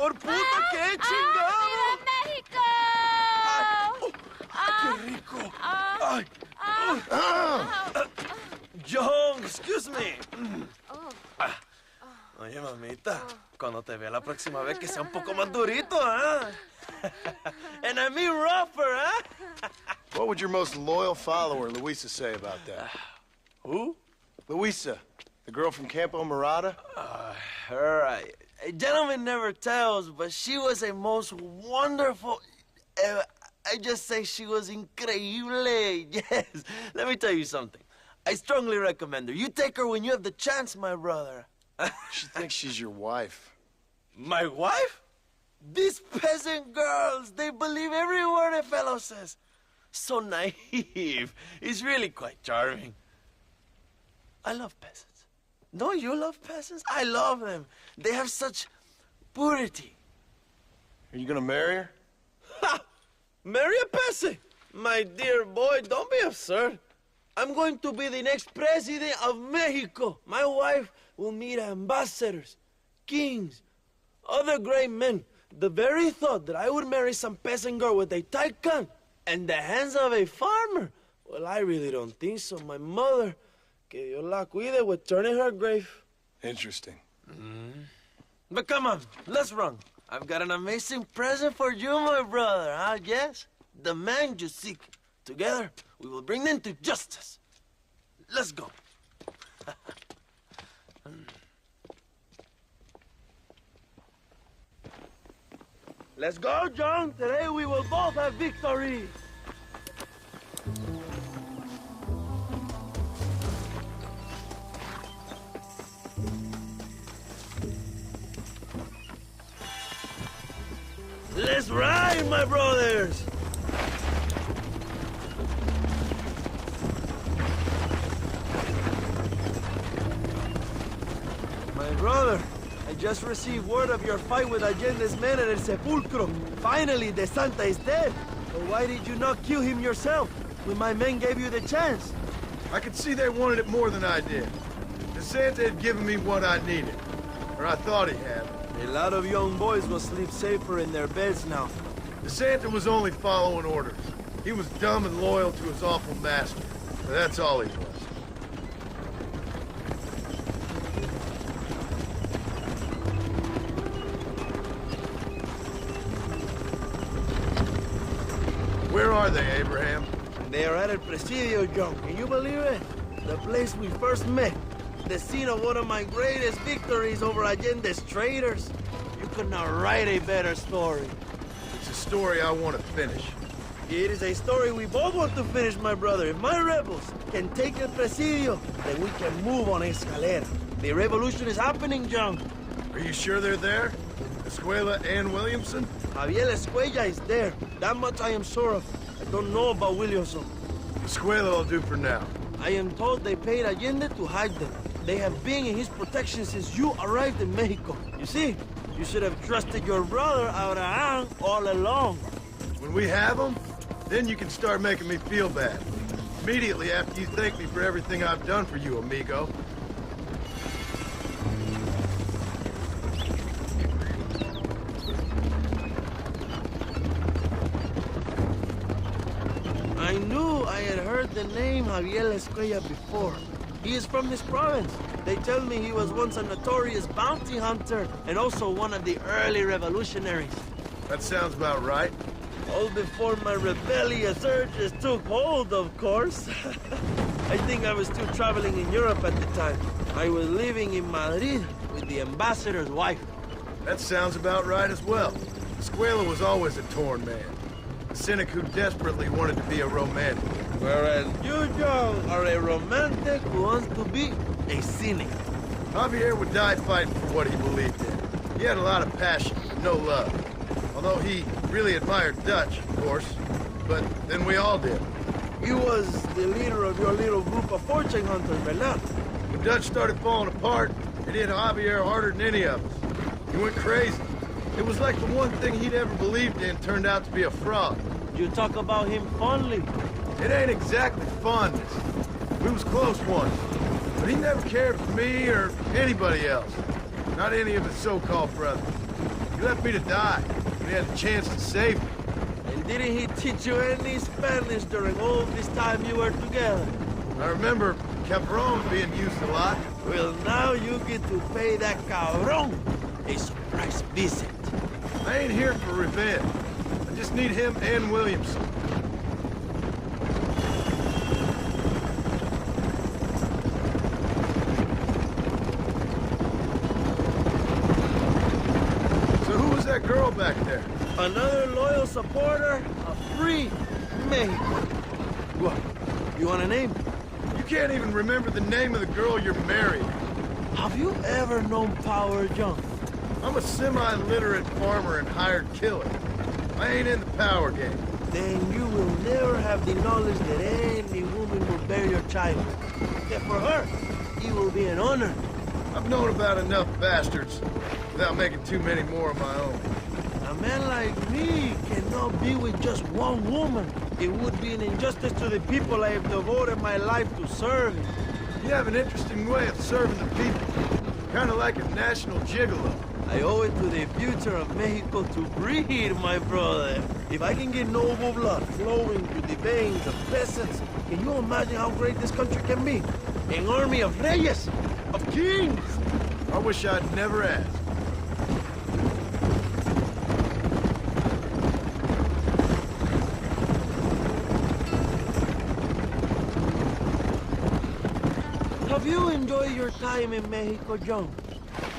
por puta, qué chingado. ¡México! ¡Qué rico! ¡Ay! John, excuse me. Oye, mamita, cuando te vea la próxima vez que sea un poco más durito, ¿ah? And I mean rougher, ¿ah? What would your most loyal follower, Luisa, say about that? Who? Luisa, the girl from Campo Murata? Her, a gentleman never tells, but she was a most wonderful... I just say she was increíble. Yes. Let me tell you something. I strongly recommend her. You take her when you have the chance, my brother. She thinks she's your wife. My wife? These peasant girls, they believe every word a fellow says. So naive. It's really quite charming. I love peasants. Don't you love peasants? I love them. They have such purity. Are you gonna marry her? Ha! Marry a peasant? My dear boy, don't be absurd. I'm going to be the next president of Mexico. My wife will meet ambassadors, kings, other great men. The very thought that I would marry some peasant girl with a tight gun and the hands of a farmer, well, I really don't think so. My mother, que Dios la cuide, would turn in her grave. Interesting. But come on, let's run. I've got an amazing present for you, my brother, huh? Yes? The man you seek. Together, we will bring them to justice. Let's go. Let's go, John. Today we will both have victory. Let's ride, my brothers. My brother, I just received word of your fight with Allende's men at El Sepulcro. Finally, the Santa is dead. But why did you not kill him yourself when my men gave you the chance? I could see they wanted it more than I did. The Santa had given me what I needed. Or I thought he had. A lot of young boys will sleep safer in their beds now. The Santa was only following orders. He was dumb and loyal to his awful master. But that's all he was. Where are they, Abraham? They are at El Presidio, John. Can you believe it? The place we first met. The scene of one of my greatest victories over Allende's traitors. You could not write a better story. It's a story I want to finish. It is a story we both want to finish, my brother. If my rebels can take El Presidio, then we can move on Escalera. The revolution is happening, John. Are you sure they're there? Escuela and Williamson? Javier Escuella is there. That much I am sure of. I don't know about Williamson. Escuela will do for now. I am told they paid Allende to hide them. They have been in his protection since you arrived in Mexico. You see, you should have trusted your brother, Abraham, all along. When we have them, then you can start making me feel bad. Immediately after you thank me for everything I've done for you, amigo. I knew I had heard the name Javier Escuella before. He is from this province. They tell me he was once a notorious bounty hunter and also one of the early revolutionaries. That sounds about right. All before my rebellious urges took hold, of course. I think I was still traveling in Europe at the time. I was living in Madrid with the ambassador's wife. That sounds about right as well. Escuela was always a torn man. A cynic who desperately wanted to be a romantic. Whereas you, John, are a romantic who wants to be a cynic. Javier would die fighting for what he believed in. He had a lot of passion, but no love. Although he really admired Dutch, of course. But then we all did. He was the leader of your little group of fortune hunters, ¿verdad? When Dutch started falling apart, it hit Javier harder than any of us. He went crazy. It was like the one thing he'd ever believed in turned out to be a fraud. You talk about him fondly. It ain't exactly fondness. We was close once. But he never cared for me or anybody else. Not any of his so-called brothers. He left me to die when he had a chance to save me. And didn't he teach you any Spanish during all this time you were together? I remember cabron being used a lot. Well, now you get to pay that cabron a surprise visit. I ain't here for revenge. I just need him and Williamson. So who was that girl back there? Another loyal supporter of free Mexico. What? You want a name? You can't even remember the name of the girl you're marrying. Have you ever known Power John? I'm a semi-literate farmer and hired killer. I ain't in the power game. Then you will never have the knowledge that any woman will bear your child. Yet for her, it will be an honor. I've known about enough bastards without making too many more of my own. A man like me cannot be with just one woman. It would be an injustice to the people I have devoted my life to serve. You have an interesting way of serving the people. Kind of like a national gigolo. I owe it to the future of Mexico to breed, my brother. If I can get noble blood flowing through the veins of peasants, can you imagine how great this country can be? An army of reyes, of kings. I wish I'd never asked. Have you enjoyed your time in Mexico, John?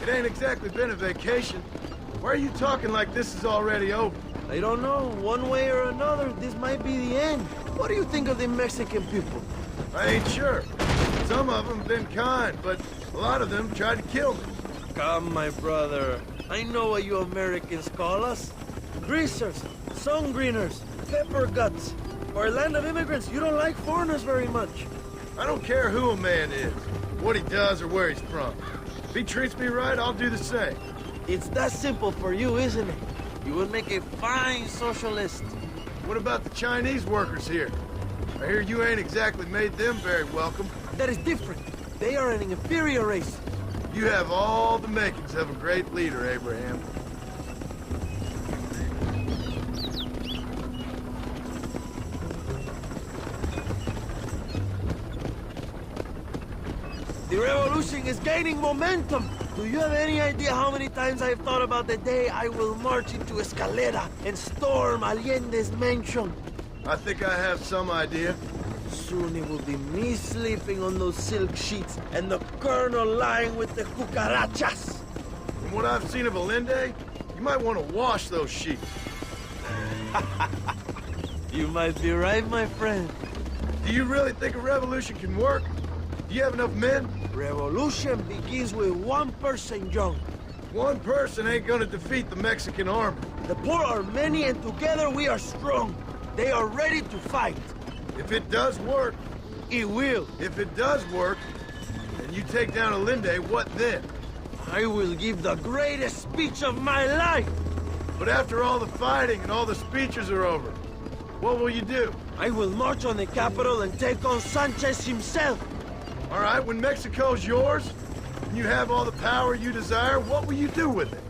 It ain't exactly been a vacation. Why are you talking like this is already over? I don't know. One way or another, this might be the end. What do you think of the Mexican people? I ain't sure. Some of them been kind, but a lot of them tried to kill me. Come, my brother. I know what you Americans call us. Greasers, sun greeners, pepper guts. For a land of immigrants, you don't like foreigners very much. I don't care who a man is, what he does or where he's from. If he treats me right, I'll do the same. It's that simple for you, isn't it? You would make a fine socialist. What about the Chinese workers here? I hear you ain't exactly made them very welcome. That is different. They are an inferior race. You have all the makings of a great leader, Abraham. The revolution is gaining momentum. Do you have any idea how many times I've thought about the day I will march into Escalera and storm Allende's mansion? I think I have some idea. Soon it will be me sleeping on those silk sheets and the colonel lying with the cucarachas. From what I've seen of Allende, you might want to wash those sheets. You might be right, my friend. Do you really think a revolution can work? Do you have enough men? Revolution begins with one person, John. One person ain't gonna defeat the Mexican army. The poor are many and together we are strong. They are ready to fight. If it does work, It will. if it does work, and you take down Allende, what then? I will give the greatest speech of my life. But after all the fighting and all the speeches are over, what will you do? I will march on the capital and take on Sanchez himself. All right, when Mexico's yours, and you have all the power you desire, what will you do with it?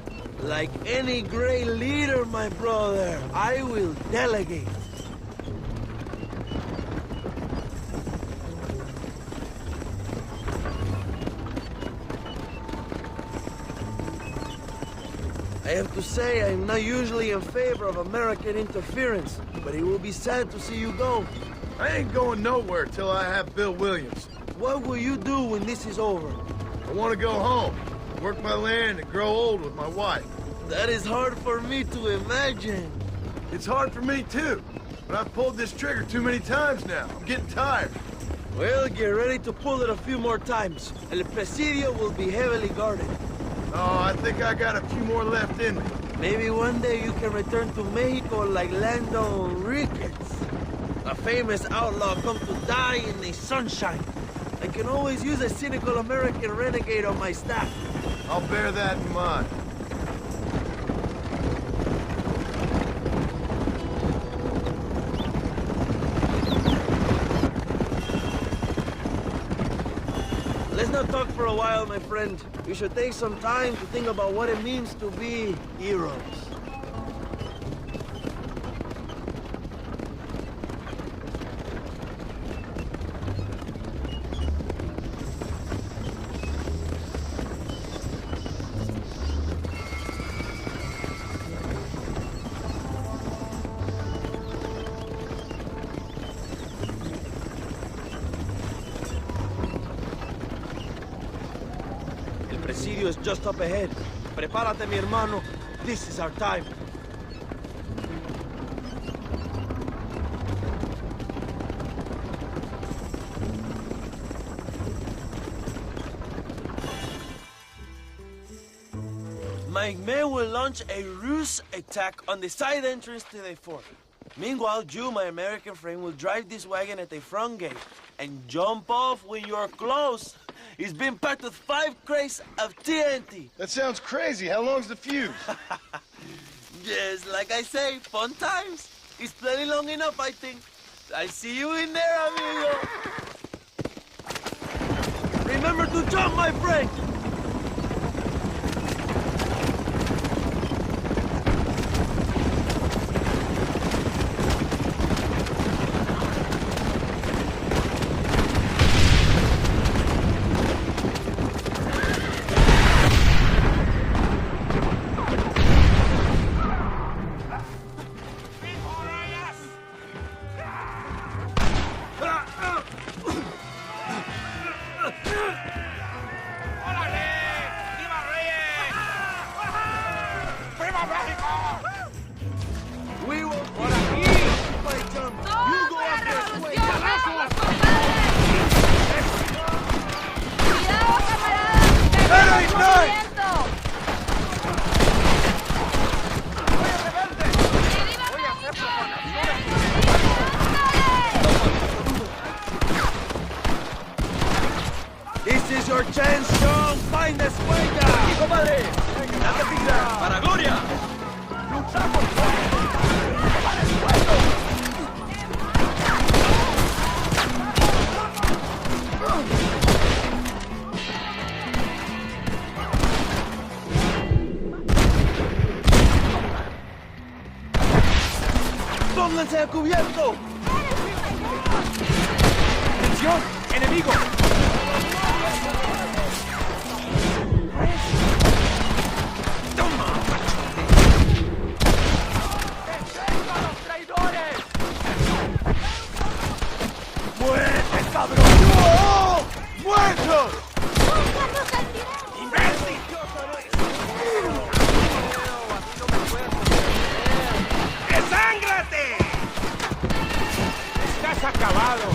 Like any great leader, my brother, I will delegate. I have to say, I'm not usually in favor of American interference, but it will be sad to see you go. I ain't going nowhere till I have Bill Williams. What will you do when this is over? I want to go home, work my land, and grow old with my wife. That is hard for me to imagine. It's hard for me, too. But I've pulled this trigger too many times now. I'm getting tired. Well, get ready to pull it a few more times. El presidio will be heavily guarded. Oh, I think I got a few more left in me. Maybe one day you can return to Mexico like Lando Enriquez. A famous outlaw come to die in the sunshine. I can always use a cynical American renegade on my staff. I'll bear that in mind. Let's not talk for a while, my friend. We should take some time to think about what it means to be heroes. El presidio is just up ahead. Prepárate, mi hermano. This is our time. My men will launch a ruse attack on the side entrance to the fort. Meanwhile, you, my American friend, will drive this wagon at the front gate and jump off when you're close. It's been packed with 5 crates of TNT. That sounds crazy. How long's the fuse? Yes, like I say, fun times. It's plenty long enough, I think. I see you in there, amigo. Remember to jump, my friend. We will por aquí. You go up this way. That ain't nice. This is your chance, John. Find the sueña. Hijo padre. Date prisa. Para gloria. Luchamos. Para el suelo. ¡Pónganse a cubierto! ¡Atención! ¡Enemigo! ¡Toma! ¡Detenga a los traidores! ¡Muerte, cabrón! ¡No! ¡Muertos! ¡Pónganos al nivel! ¡Imbécil! ¡Desángrate! ¡Estás acabado!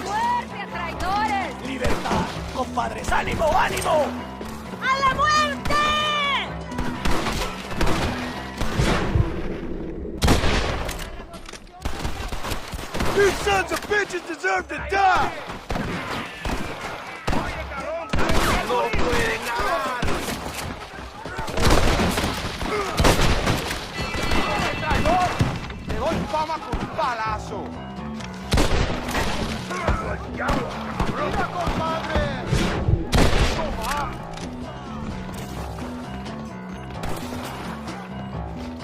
¡Muerte a traidores! ¡Libertad! ¡Compadres! ¡Ánimo, ánimo! ¡A la muerte! You sons of bitches deserve to die! ¡No pueden ganar! ¡Traidor! ¡Te doy fama con un palazo! ¡Mira, compadre! ¡Toma!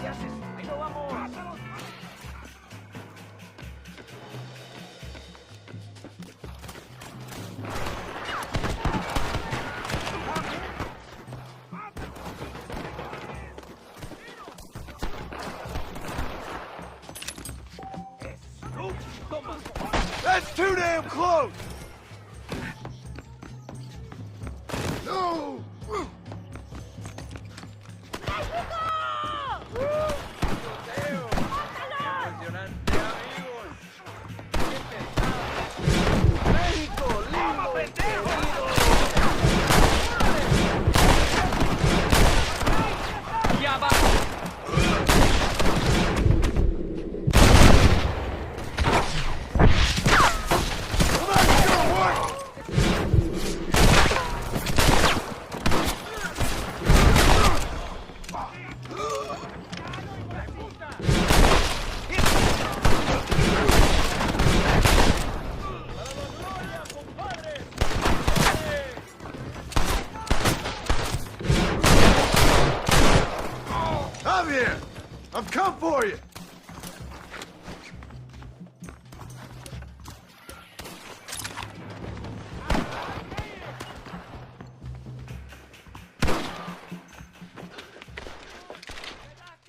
¿Qué haces? ¡Ahí no vamos! That's too damn close! No! ¡México, lindo! ¡Ya va! Come on, Javier! I've come for you!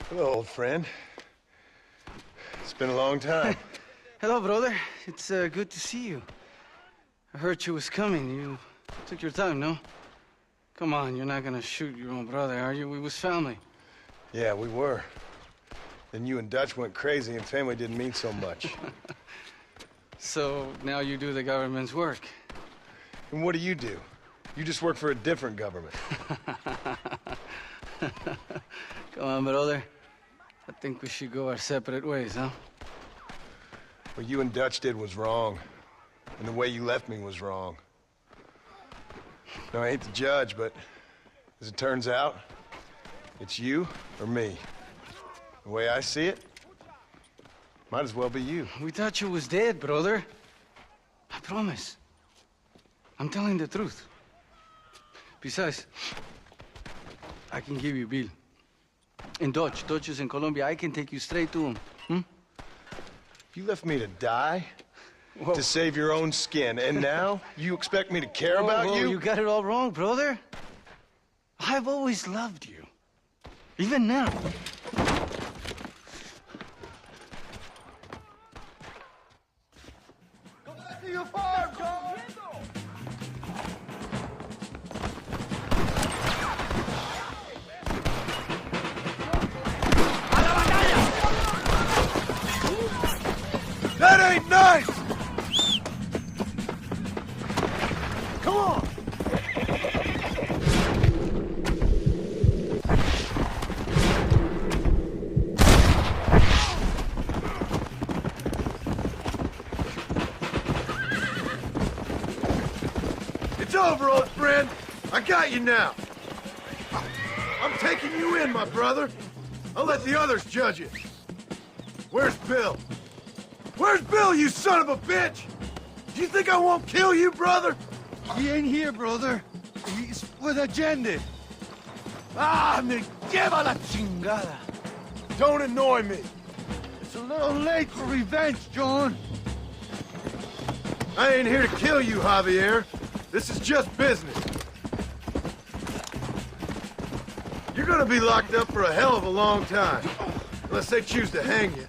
Hello, old friend. It's been a long time. Hello, brother. It's good to see you. I heard you was coming. You took your time, no? Come on, you're not gonna shoot your own brother, are you? We was family. Yeah, we were. Then you and Dutch went crazy and family didn't mean so much. So now you do the government's work. And what do? You just work for a different government. Come on, brother. I think we should go our separate ways, huh? What you and Dutch did was wrong. And the way you left me was wrong. Now, I hate to judge, but as it turns out, it's you or me. The way I see it, might as well be you. We thought you was dead, brother. I promise. I'm telling the truth. Besides, I can give you Bill. And Dutch is in Colombia. I can take you straight to him. You left me to die? Whoa. To save your own skin, and now you expect me to care about you? You got it all wrong, brother. I've always loved you. Even now. Go back to your farm, John! That ain't nice! Come on! It's over, old friend. I got you now. I'm taking you in, my brother. I'll let the others judge it. Where's Bill? Where's Bill, you son of a bitch? Do you think I won't kill you, brother? He ain't here, brother. He's with agenda. Ah, me lleva la chingada. Don't annoy me. It's a little late for revenge, John. I ain't here to kill you, Javier. This is just business. You're gonna be locked up for a hell of a long time. Unless they choose to hang you.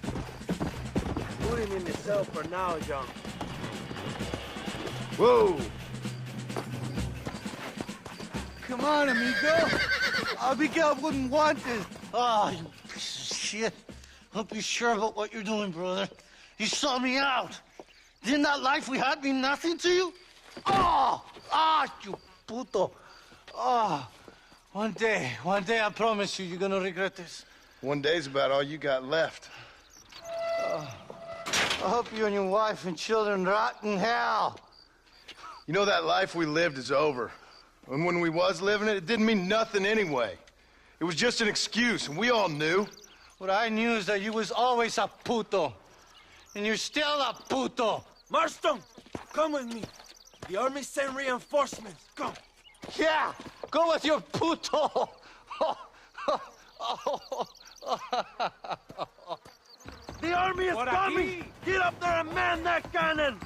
Put him in the cell for now, John. Whoa! Come on, amigo. Abigail wouldn't want this. Ah, you piece of shit. Don't be sure about what you're doing, brother. You saw me out. Didn't that life we had mean nothing to you? You puto. One day, I promise you, you're gonna regret this. One day's about all you got left. I hope you and your wife and children rot in hell. You know, that life we lived is over. And when we was living it, it didn't mean nothing anyway. It was just an excuse, and we all knew. What I knew is that you was always a puto. And you're still a puto. Marston, come with me. The army sent reinforcements. Come. Yeah, go with your puto. The army is coming! Get up there and man that cannon!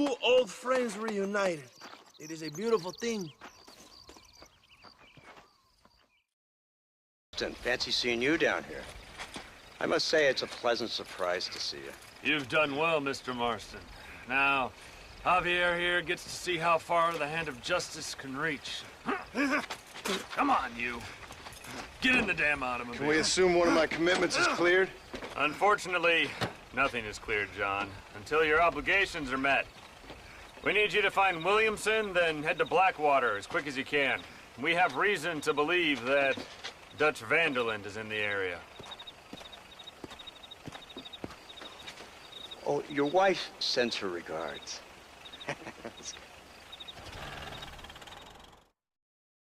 Two old friends reunited. It is a beautiful thing. Fancy seeing you down here. I must say it's a pleasant surprise to see you. You've done well, Mr. Marston. Now, Javier here gets to see how far the hand of justice can reach. Come on, you. Get in the damn automobile. Can we assume one of my commitments is cleared? Unfortunately, nothing is cleared, John, until your obligations are met. We need you to find Williamson, then head to Blackwater as quick as you can. We have reason to believe that Dutch Vanderland is in the area. Oh, your wife sends her regards.